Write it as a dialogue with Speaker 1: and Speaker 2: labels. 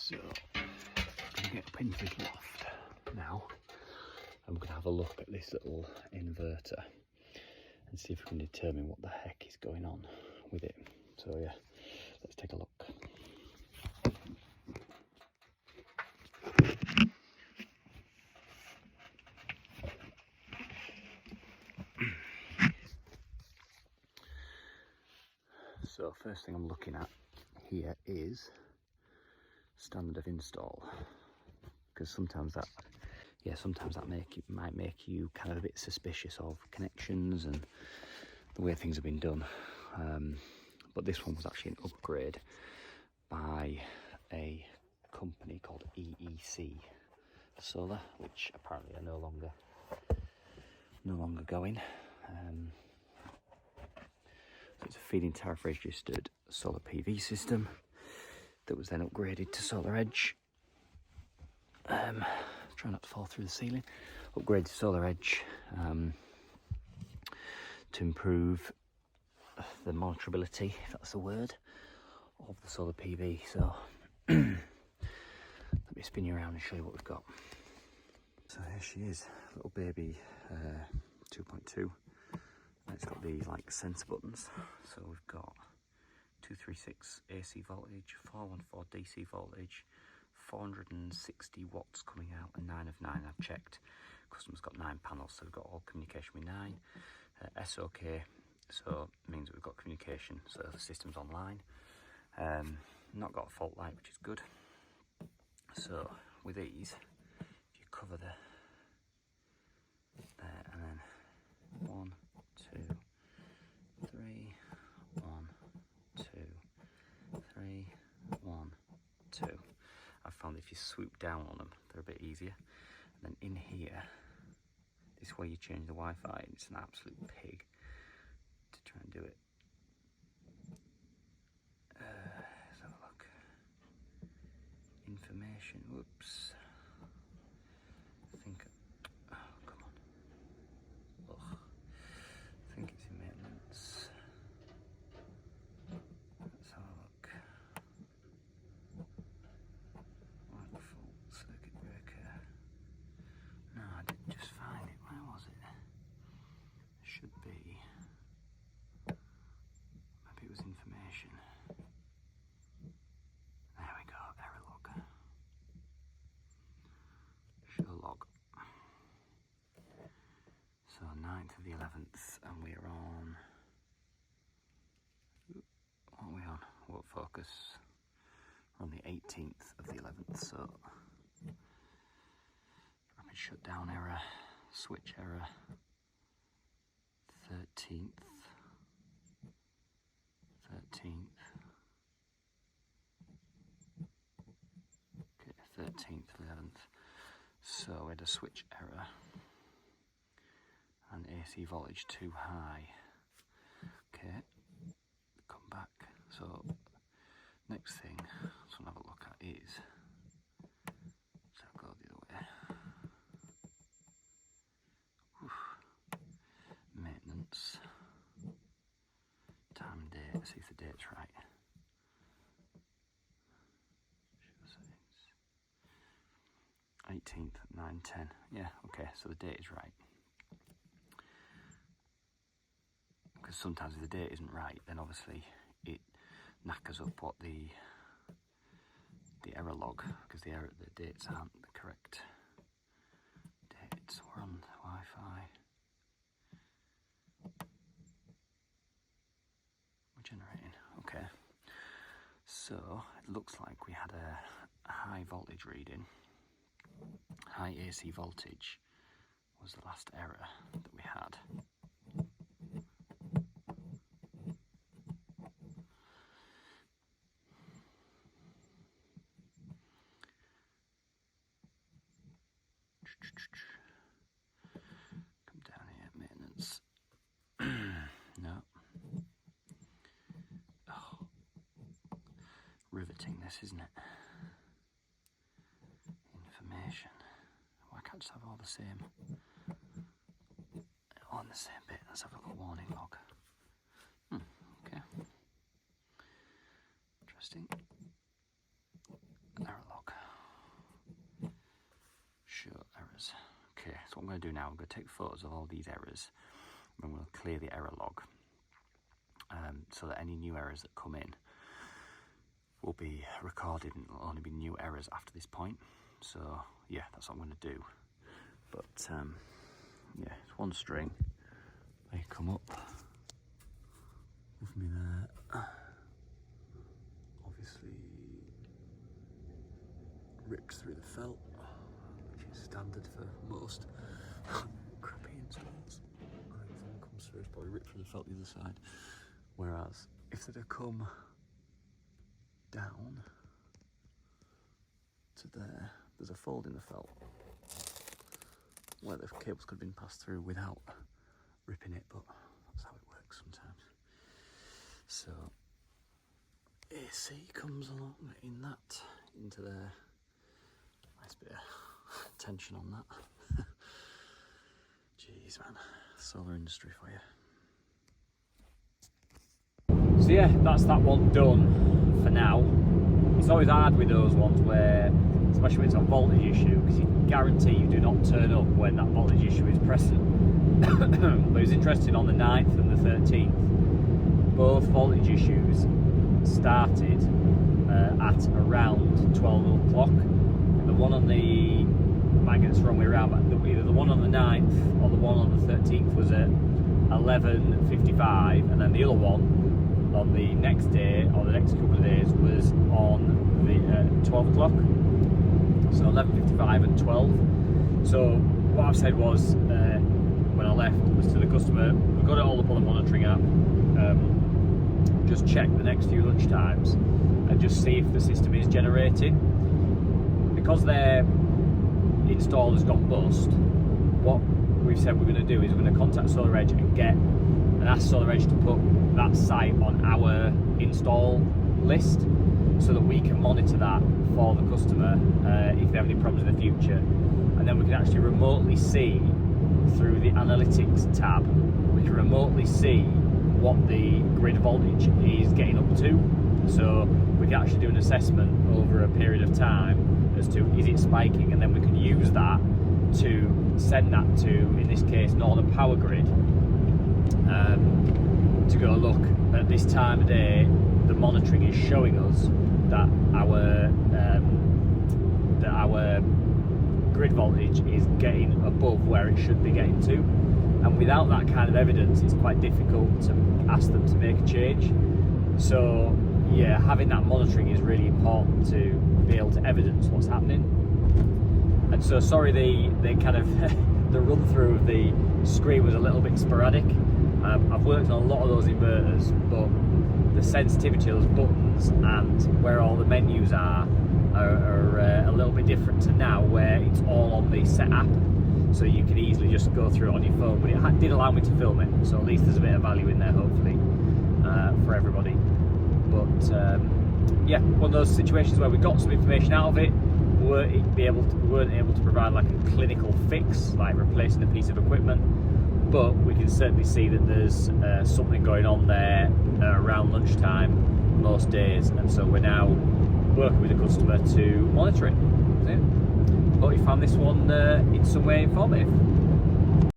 Speaker 1: So I'm going to get up into this loft now. I'm going to have a look at this little inverter and see if we can determine what the heck is going on with it. So yeah, let's take a look. So first thing I'm looking at here is standard of install, because sometimes that might make you kind of a bit suspicious of connections and the way things have been done. But this one was actually an upgrade by a company called EEC Solar, which apparently are no longer going. So it's a feed-in tariff registered solar PV system that was then upgraded to Solar Edge. Try not to fall through the ceiling. Upgraded to Solar Edge to improve the monitorability, if that's the word, of the solar PV. So let me spin you around and show you what we've got. So here she is, little baby 2.2. It's got these like sensor buttons. So we've got 236 AC voltage, 414 DC voltage, 460 watts coming out, and 9 of 9 I've checked. Customer's got 9 panels, so we've got all communication with 9. SOK, so it means that we've got communication, so the system's online. Not got a fault light, which is good. So with these, if you cover there and then 1, 2, 3, 1, 2, 3, 1, 2. I've found if you swoop down on them, they're a bit easier. And then in here, this is where you change the Wi-Fi, and it's an absolute pig to try and do it. Let's have a look. Information, whoops. I think, oh, come on. Ugh. I think it's in maintenance. Let's have a look. Like fault, circuit breaker. No, I didn't just find it. Where was it? It should be. Maybe it was information. There we go, error log. Show log. So 9th of the 11th, and we're on. What are we on? What focus? We're on the 18th of the 11th, so rapid shutdown error, switch error, 13th, okay, 13th, 11th, so we had a switch error and AC voltage too high. Okay, come back. So next thing I just want to have a look at is, so I'll go the other way. Oof. Maintenance, time and date, see if the date's right. Show settings. 18th, 9:10. Yeah, okay, so the date is right. Because sometimes if the date isn't right, then obviously it knackers up what the error log, because the dates aren't the correct dates. We're on Wi-Fi. We're generating. Okay. So it looks like we had a high voltage reading. High AC voltage was the last error that we had. Come down here, maintenance. No. Oh. Riveting this, isn't it? Information. Why can't I just have all the same? All on the same bit. Let's have a little warning log. Okay. Interesting. Error log. so what I'm going to do now, I'm going to take photos of all these errors, and I'm going to clear the error log, so that any new errors that come in will be recorded, and it'll only be new errors after this point. So yeah, that's what I'm going to do. But yeah, it's one string. They come up with me there. Obviously rips through the felt, which is standard for most crappy installs. I think if one comes through, it's probably ripped through the felt the other side. Whereas if they'd have come down to there, there's a fold in the felt where the cables could have been passed through without ripping it, but that's how it works sometimes. So AC comes along in that, into there. Nice bit of tension on that. Jeez man, solar industry for you. So yeah, that's that one done for now. It's always hard with those ones where, especially when it's a voltage issue, because you can guarantee you do not turn up when that voltage issue is present. But it was interesting, on the 9th and the 13th, both voltage issues started at around 12 o'clock. The one on the, might get this wrong way around, but either the one on the 9th or the one on the 13th was at 11:55, and then the other one on the next day, or the next couple of days, was on the 12 o'clock. So 11:55 and 12. So what I've said was, when I left, was to the customer, we've got it all up on the monitoring app, just check the next few lunch times and just see if the system is generating. Because their install has gone bust, what we've said we're going to do is we're going to contact SolarEdge and ask SolarEdge to put that site on our install list, so that we can monitor that for the customer if they have any problems in the future. And then we can actually remotely see, through the analytics tab, we can remotely see what the grid voltage is getting up to. So we can actually do an assessment over a period of time as to, is it spiking, and then we can use that to send that to, in this case, Northern Power Grid, to go look at this time of day. The monitoring is showing us that our grid voltage is getting above where it should be getting to, and without that kind of evidence, it's quite difficult to ask them to make a change. So yeah, having that monitoring is really important to be able to evidence what's happening. And so sorry, the kind of the run through of the screen was a little bit sporadic. I've worked on a lot of those inverters, but the sensitivity of those buttons and where all the menus are a little bit different to now, where it's all on the set app, so you can easily just go through it on your phone. But it did allow me to film it, so at least there's a bit of value in there, hopefully, for everybody. But yeah, one of those situations where we got some information out of it, we weren't able to provide like a clinical fix, like replacing a piece of equipment, but we can certainly see that there's something going on there around lunchtime most days, and so we're now working with the customer to monitor it. So, hope you found this one in some way informative.